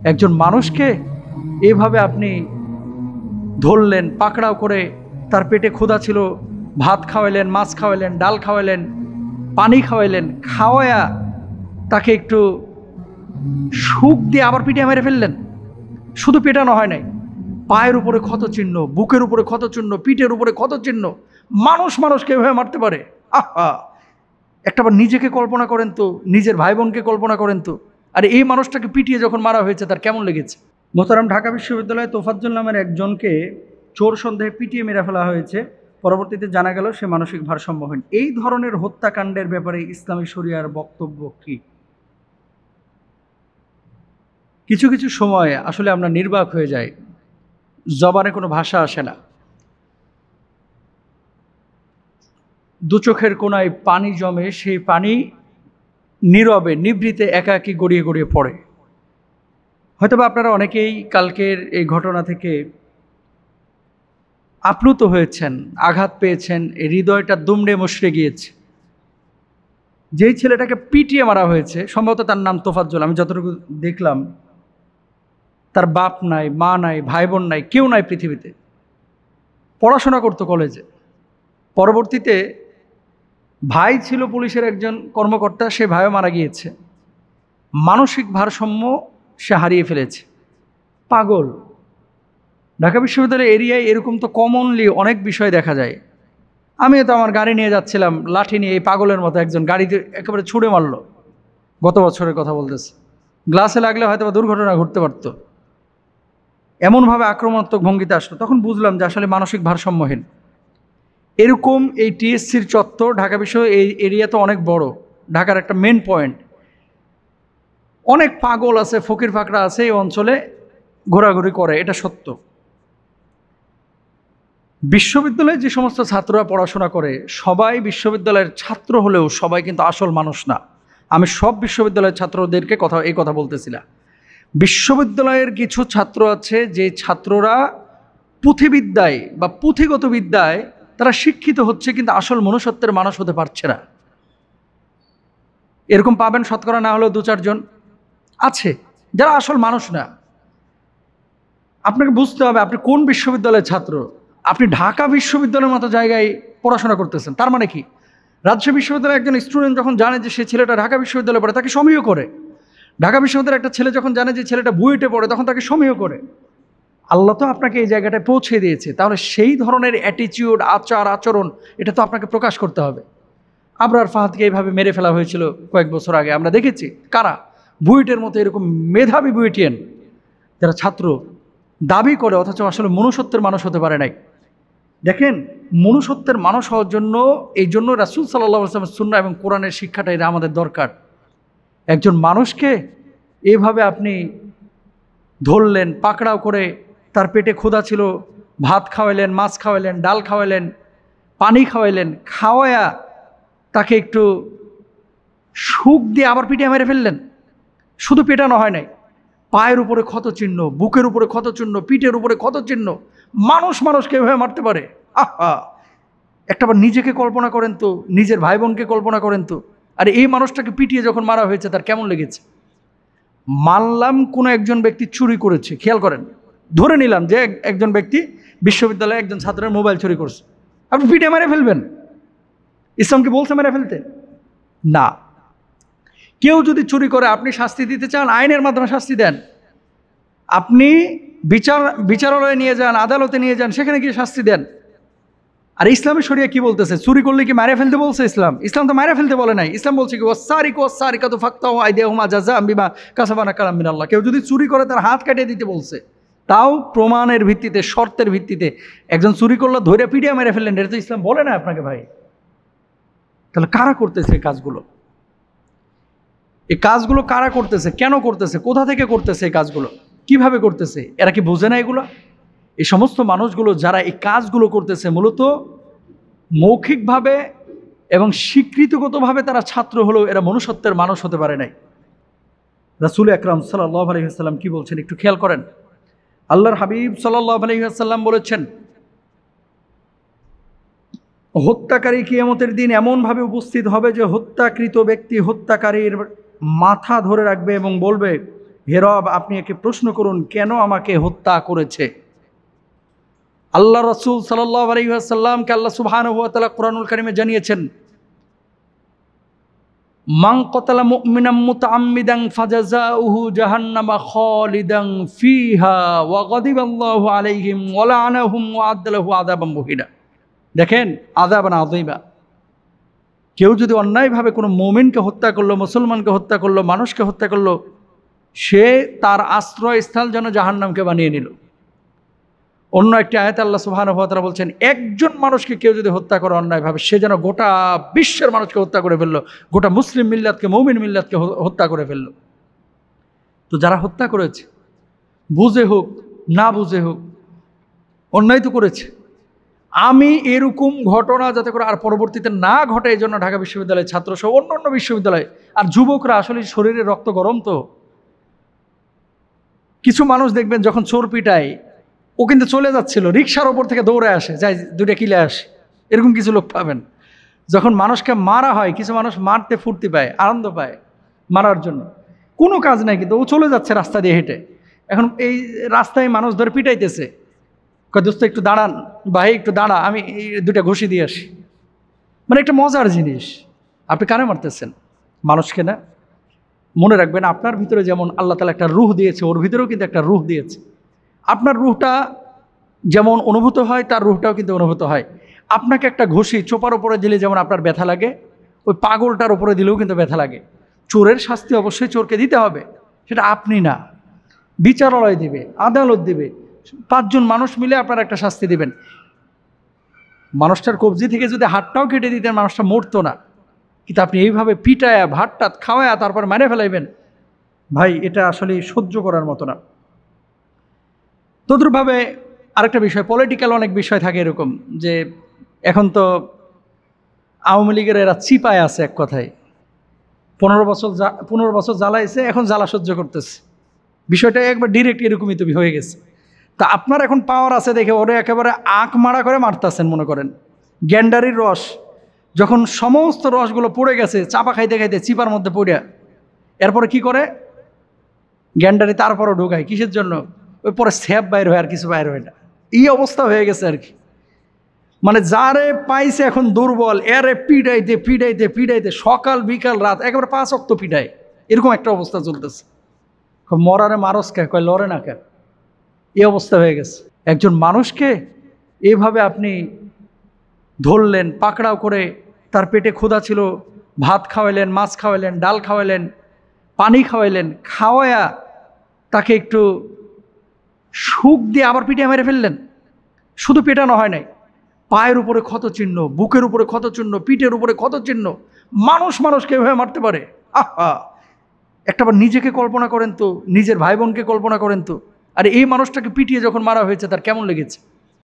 একজন মানুষকে এভাবে আপনি ধরলেন, পাকড়াও করে, তার পেটে ক্ষুধা ছিল, ভাত খাওয়াইলেন, মাছ খাওয়াইলেন, ডাল খাওয়াইলেন, পানি খাওয়াইলেন, খাওয়ায়া তাকে একটু সুখ দিয়ে আবার পিটিয়ে মেরে ফেললেন। শুধু পেটানো হয় নাই, পায়ের উপরে ক্ষত চিহ্ন, বুকের উপরে ক্ষত চিহ্ন, পিঠের উপরে ক্ষত চিহ্ন। মানুষকে এভাবে মারতে পারে? আহা! একটাবার নিজেকে কল্পনা করেন তো, নিজের ভাই বোনকে কল্পনা করেন তো। আর এই মানুষটাকে পিটিয়ে যখন মারা হয়েছে তার কেমন লেগেছে? মোহতারাম, ঢাকা বিশ্ববিদ্যালয়ে তোফাজ্জল নামের একজনকে চোর সন্দেহে পিটিয়ে মেরে ফেলা হয়েছে। পরবর্তীতে জানা গেল সে মানসিক ভারসাম্যহীন। এই ধরনের হত্যাকাণ্ডের ব্যাপারে ইসলামী শরিয়ার বক্তব্য কি? কিছু কিছু সময় আসলে আমরা নির্বাক হয়ে যাই, জবানে কোনো ভাষা আসে না। দু চোখের কোনায় পানি জমে, সেই পানি নীরবে নিভৃতে একাকী গড়িয়ে গড়িয়ে পড়ে। হয়তোবা আপনারা অনেকেই কালকের এই ঘটনা থেকে আপ্লুত হয়েছেন, আঘাত পেয়েছেন, হৃদয়টা দুমড়ে মুচড়ে গিয়েছে। যেই ছেলেটাকে পিটিয়ে মারা হয়েছে, সম্ভবত তার নাম তোফাজ্জল, আমি যতটুকু দেখলাম, তার বাপ নাই, মা নাই, ভাই বোন নাই, কেউ নাই পৃথিবীতে। পড়াশোনা করতো কলেজে। পরবর্তীতে ভাই ছিল পুলিশের একজন কর্মকর্তা, সে ভাইও মারা গিয়েছে। মানসিক ভারসাম্য সে হারিয়ে ফেলেছে, পাগল। ঢাকা বিশ্ববিদ্যালয় এরিয়ায় এরকম তো কমনলি অনেক বিষয় দেখা যায়। আমিও তো আমার গাড়ি নিয়ে যাচ্ছিলাম, লাঠি নিয়ে এই পাগলের মতো একজন গাড়িতে একেবারে ছুঁড়ে মারলো। গত বছরের কথা বলতেছে। গ্লাসে লাগলে হয়তো বা দুর্ঘটনা ঘটতে পারতো। এমনভাবে আক্রমণাত্মক ভঙ্গিতে আসলো, তখন বুঝলাম যে আসলে মানসিক ভারসাম্যহীন। এরকম এই টিএসসির চত্বর, ঢাকা বিশ্ব এই এরিয়া তো অনেক বড়, ঢাকার একটা মেন পয়েন্ট। অনেক পাগল আছে, ফকির ফাকরা আছে এই অঞ্চলে, ঘোরাঘুরি করে, এটা সত্য। বিশ্ববিদ্যালয়ে যে সমস্ত ছাত্ররা পড়াশোনা করে সবাই বিশ্ববিদ্যালয়ের ছাত্র হলেও সবাই কিন্তু আসল মানুষ না। আমি সব বিশ্ববিদ্যালয়ের ছাত্রদেরকে এই কথা বলতেছি না। বিশ্ববিদ্যালয়ের কিছু ছাত্র আছে যে ছাত্ররা পুঁথিবিদ্যায় বা পুঁথিগত বিদ্যায় তারা শিক্ষিত হচ্ছে, কিন্তু আসল মনুষ্যত্বের মানুষ হতে পারছে না। এরকম পাবেন শতকরা না হলেও 2-4 জন আছে যারা আসল মানুষ না। আপনাকে বুঝতে হবে আপনি কোন বিশ্ববিদ্যালয়ের ছাত্র। আপনি ঢাকা বিশ্ববিদ্যালয়ের মতো জায়গায় পড়াশোনা করতেছেন, তার মানে কি? রাজশাহী বিশ্ববিদ্যালয়ের একজন স্টুডেন্ট যখন জানে যে সে ছেলেটা ঢাকা বিশ্ববিদ্যালয়ে পড়ে, তাকে সমীহ করে। ঢাকা বিশ্ববিদ্যালয়ের একটা ছেলে যখন জানে যে ছেলেটা বুয়েটে পড়ে, তখন তাকে সমীহ করে। আল্লাহ তো আপনাকে এই জায়গাটায় পৌঁছে দিয়েছে, তাহলে সেই ধরনের অ্যাটিটিউড, আচার আচরণ, এটা তো আপনাকে প্রকাশ করতে হবে। আবরার ফাহাদকে এইভাবে মেরে ফেলা হয়েছিল কয়েক বছর আগে, আমরা দেখেছি। কারা? বুয়েটের মতো এরকম মেধাবী বুয়েটিয়ান যারা ছাত্র দাবি করে, অথচ আসলে মনুষ্যত্বের মানুষ হতে পারে নাই। দেখেন, মনুষ্যত্বের মানুষ হওয়ার জন্য, এই জন্য রাসূল সাল্লাল্লাহু আলাইহি ওয়াসাল্লামের সুন্নাহ এবং কোরআনের শিক্ষাটা এটা আমাদের দরকার। একজন মানুষকে এভাবে আপনি ধরলেন, পাকড়াও করে, তার পেটে ক্ষুধা ছিল, ভাত খাওয়াইলেন, মাছ খাওয়াইলেন, ডাল খাওয়াইলেন, পানি খাওয়াইলেন, খাওয়ায়া তাকে একটু সুখ দিয়ে আবার পিটিয়ে মেরে ফেললেন। শুধু পেটানো হয় নাই, পায়ের উপরে ক্ষত চিহ্ন, বুকের উপরে ক্ষত চিহ্ন, পিঠের উপরে ক্ষত চিহ্ন। মানুষকে এভাবে মারতে পারে? আহা! একটাবার নিজেকে কল্পনা করেন তো, নিজের ভাই বোনকে কল্পনা করেন তো। আর এই মানুষটাকে পিটিয়ে যখন মারা হয়েছে তার কেমন লেগেছে? মানলাম কোনো একজন ব্যক্তি চুরি করেছে, খেয়াল করেন, ধরে নিলাম যে একজন ব্যক্তি বিশ্ববিদ্যালয়ে একজন ছাত্রের মোবাইল চুরি করছে, আপনি পিটিয়ে মেরে ফেলবেন? ইসলাম কি বলছে মেরে ফেলতে? না। কেউ যদি চুরি করে আপনি শাস্তি দিতে চান, আইনের মাধ্যমে শাস্তি দেন। আপনি বিচারালয়ে নিয়ে যান, আদালতে নিয়ে যান, সেখানে গিয়ে শাস্তি দেন। আর ইসলামের শরিয়া কি বলতেছে? চুরি করলে কি মেরে ফেলতে বলছে ইসলাম? ইসলাম তো মেরে ফেলতে বলে নাই। ইসলাম বলছে কি, ওয়াসসারিকু ওয়াসসারিকাতু ফাকতাউ আইদিয়াহুমা জাযাআম বিমা কাসাবা নাকালাম মিনাল্লাহ। কেউ যদি চুরি করে তার হাত কাটিয়ে দিতে বলছে, তাও প্রমাণের ভিত্তিতে, শর্তের ভিত্তিতে। একজন চুরি করলে ধরে পিটিয়ে মেরে ফেললেন, এটা তো ইসলাম বলে না আপনাকে ভাই। তাহলে কারা করতেছে এই কাজগুলো? এই কাজগুলো কারা করতেছে? কেন করতেছে? কোথা থেকে করতেছে এই কাজগুলো? কিভাবে করতেছে? এরা কি বোঝে না এগুলো? এই সমস্ত মানুষগুলো যারা এই কাজগুলো করতেছে, মূলত মৌখিকভাবে এবং স্বীকৃতিগতভাবে তারা ছাত্র হলেও এরা মনুষ্যত্বের মানুষ হতে পারে নাই। রাসূল আকরাম সাল্লাল্লাহু আলাইহি ওয়াসাল্লাম কি বলছেন একটু খেয়াল করেন। আল্লাহর হাবিব সাল্লাল্লাহু আলাইহি ওয়াসাল্লাম বলেছেন, হত্যাকারী কিয়ামতের দিন এমনভাবে উপস্থিত হবে যে হত্যাকৃত ব্যক্তি হত্যাকারীর মাথা ধরে রাখবে এবং বলবে, হে রব, আপনি একে প্রশ্ন করুন কেন আমাকে হত্যা করেছে। আল্লাহ রাসূল সাল্লাল্লাহু আলাইহি ওয়াসাল্লামকে আল্লাহ সুবহানাহু ওয়া তাআলা কুরআনুল কারীমে জানিয়েছেন, মান ক্বাতালা মুমিনাম মুতাআম্মিদান ফাজাযাউহু জাহান্নামা খালিদান ফিহা ওয়া গাদিবাল্লাহু আলাইহিম ওয়া লা'নাহুম ওয়া আ'আদ্দা লাহু আযাবান মুহিনা। দেখেন, আযাবান আযীমা। কেউ যদি অন্যায়ভাবে কোনো মুমিনকে হত্যা করলো, মুসলমানকে হত্যা করলো, মানুষকে হত্যা করলো, সে তার আশ্রয়স্থল যেন জাহান্নামকে বানিয়ে নিল। অন্য একটি আয়াতে আল্লাহ সুবহানাহু ওয়া তাআলা বলছেন, একজন মানুষকে কেউ যদি হত্যা করে অন্যায়ভাবে, সে যেন গোটা বিশ্বের মানুষকে হত্যা করে ফেললো, গোটা মুসলিম মিল্লাতকে, মুমিন মিল্লাতকে হত্যা করে ফেললো। তো যারা হত্যা করেছে, বুঝে হোক না বুঝে হোক, অন্যায় তো করেছে। আমি এরকম ঘটনা যাতে করে আর পরবর্তীতে না ঘটে, এই জন্য ঢাকা বিশ্ববিদ্যালয়ের ছাত্রসহ অন্য অন্য বিশ্ববিদ্যালয় আর যুবকরা আসলে শরীরে রক্ত গরম। তো কিছু মানুষ দেখবেন যখন চোর পিটায়, ও কিন্তু চলে যাচ্ছিল, রিক্সার ওপর থেকে দৌড়ে আসে, যাই দুইটা কিলে আসে, এরকম কিছু লোক পাবেন। যখন মানুষকে মারা হয়, কিছু মানুষ মারতে ফুর্তি পায়, আনন্দ পায় মারার জন্য, কোনো কাজ নাই, কিন্তু ও চলে যাচ্ছে রাস্তা দিয়ে হেঁটে। এখন এই রাস্তায় মানুষ ধরে পিটাইতেছে, কয় দোস্ত একটু দাঁড়ান, ভাই একটু দাঁড়া, আমি এই দুটা ঘুষি দিয়ে আসি। মানে একটা মজার জিনিস। আপনি কারে মারতেছেন? মানুষকে না। মনে রাখবেন, আপনার ভিতরে যেমন আল্লাহ তাআলা একটা রূহ দিয়েছে, ওর ভিতরেও কিন্তু একটা রূহ দিয়েছে। আপনার রূহটা যেমন অনুভূত হয়, তার রূহটাও কিন্তু অনুভূত হয়। আপনাকে একটা ঘুষি চোপার উপরে দিলে যেমন আপনার ব্যথা লাগে, ওই পাগলটার উপরে দিলেও কিন্তু ব্যথা লাগে। চোরের শাস্তি অবশ্যই চোরকে দিতে হবে, সেটা আপনি না, বিচারালয় দিবে, আদালত দিবে, 5 জন মানুষ মিলে আপনার একটা শাস্তি দিবেন। মানুষটার কবজি থেকে যদি হাতটাও কেটে দিতেন, মানুষটা মরতো না। কিন্তু আপনি এইভাবে পিটায়া, ভাতটাত খাওয়ায়া তারপর মেরে ফেলাইবেন, ভাই এটা আসলে সহ্য করার মতো না। তদ্রুপভাবে আরেকটা বিষয়, পলিটিক্যাল অনেক বিষয় থাকে এরকম, যে এখন তো আওয়ামী লীগের এরা চিপায় আছে, এক কথায় 15 বছর জ্বালাইছে, এখন জ্বালা সহ্য করতেছে। বিষয়টা একবার ডিরেক্ট এরকমই তো হয়ে গেছে। তা আপনার এখন পাওয়ার আছে দেখে ওরে একেবারে আঁক মারা করে মারতেছেন। মনে করেন গ্যান্ডারির রস, যখন সমস্ত রসগুলো পড়ে গেছে, চাপা খাইতে খাইতে চিপার মধ্যে পড়িয়া, এরপরে কি করে, গ্যান্ডারি তারপরও ঢোকায়, কিসের জন্য? ওই পরে স্যাপ বাইর হয়, আর কিছু বাইর হয় না। এই অবস্থা হয়ে গেছে আর কি। মানে যারে পাইছে এখন দুর্বল, এরে পিডাইতে পিডাইতে পিডাইতে সকাল বিকাল রাত একেবারে 5 ওয়াক্ত পিডায়, এরকম একটা অবস্থা চলতেছে। মরারে মারস কে, কয় লড়ে না কে, এই অবস্থা হয়ে গেছে। একজন মানুষকে এইভাবে আপনি ধরলেন, পাকড়াও করে, তার পেটে ক্ষুধা ছিল, ভাত খাওয়াইলেন, মাছ খাওয়াইলেন, ডাল খাওয়াইলেন, পানি খাওয়াইলেন, খাওয়ায়া তাকে একটু সুখ দিয়ে আবার পিটিয়ে মেরে ফেললেন। শুধু পেটানো হয় নাই, পায়ের উপরে ক্ষত চিহ্ন, বুকের উপরে ক্ষত চিহ্ন, পিঠের উপরে ক্ষত চিহ্ন। মানুষকে এভাবে মারতে পারে? আহা! একটাবার নিজেকে কল্পনা করেন তো, নিজের ভাই বোনকে কল্পনা করেন তো। আর এই মানুষটাকে পিটিয়ে যখন মারা হয়েছে, তার কেমন লেগেছে?